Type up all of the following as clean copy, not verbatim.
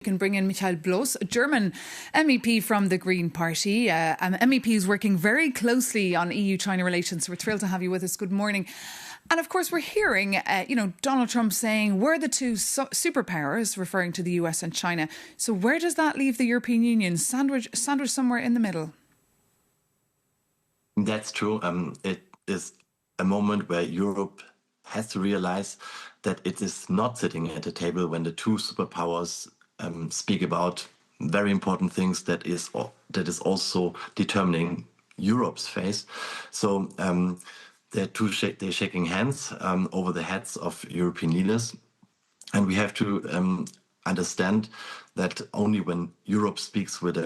We can bring in Michael Bloss, a German MEP from the Green Party. An MEP is working very closely on EU-China relations. So we're thrilled to have you with us. Good morning. And of course, we're hearing, Donald Trump saying we're the two superpowers, referring to the US and China. So where does that leave the European Union? Sandwich somewhere in the middle. That's true. It is a moment where Europe has to realize that it is not sitting at a table when the two superpowers speak about very important things that is also determining Europe's fate. So they're shaking hands over the heads of European leaders, and we have to understand that only when Europe speaks with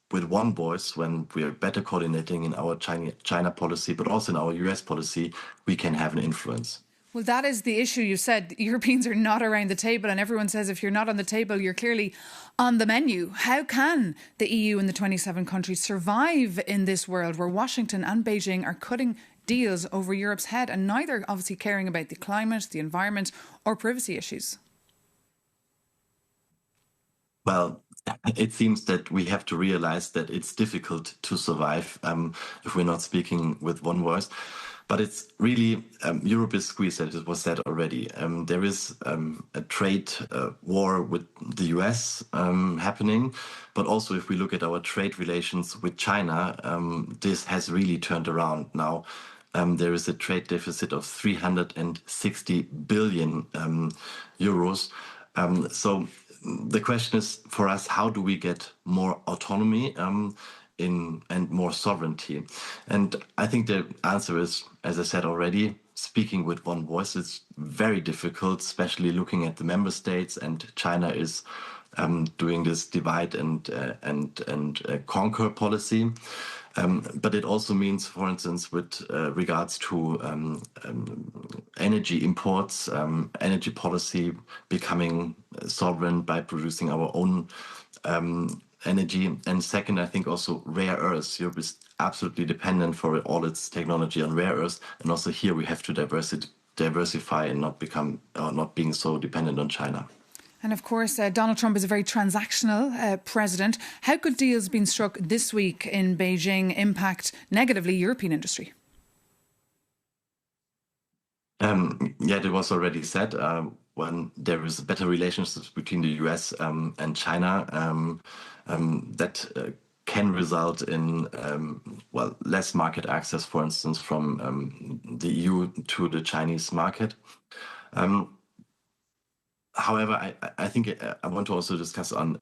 one voice, when we are better coordinating in our China policy, but also in our US policy, we can have an influence. Well, that is the issue. You said Europeans are not around the table, and everyone says if you're not on the table, you're clearly on the menu. How can the EU and the 27 countries survive in this world where Washington and Beijing are cutting deals over Europe's head and neither obviously caring about the climate, the environment or privacy issues? Well, it seems that we have to realize that it's difficult to survive if we're not speaking with one voice. But it's really, Europe is squeezed, as it was said already. There is a trade war with the US happening. But also, if we look at our trade relations with China, this has really turned around now. There is a trade deficit of 360 billion euros. So the question is for us, how do we get more autonomy and more sovereignty? And I think the answer is, as I said already, speaking with one voice is very difficult, especially looking at the member states, and China is doing this divide and conquer policy. But it also means, for instance, with regards to energy imports, energy policy becoming sovereign by producing our own energy. And second, I think also rare earths. Europe is absolutely dependent for all its technology on rare earths. And also here we have to diversify and not being so dependent on China. And of course, Donald Trump is a very transactional president. How could deals being struck this week in Beijing impact negatively European industry? It was already said, when there is better relationships between the US and China, that can result in less market access, for instance, from the EU to the Chinese market. However, I think I want to also discuss on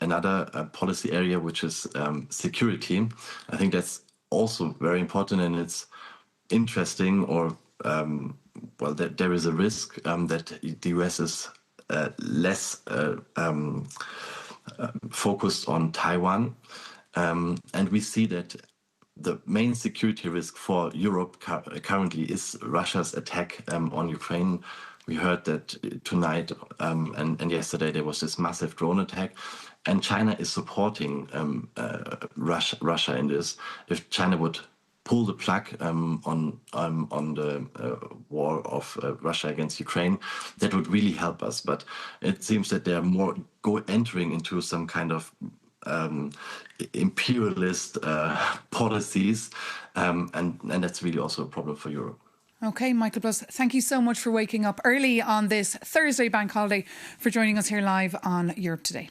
another policy area, which is security. I think that's also very important, and it's interesting, or that there is a risk that the US is less focused on Taiwan. And we see that the main security risk for Europe currently is Russia's attack on Ukraine. We heard that tonight and yesterday there was this massive drone attack, and China is supporting Russia in this. If China would pull the plug on the war of Russia against Ukraine, that would really help us. But it seems that they are more entering into some kind of imperialist policies, and that's really also a problem for Europe. OK, Michael Bloss, thank you so much for waking up early on this Thursday bank holiday, for joining us here live on Europe Today.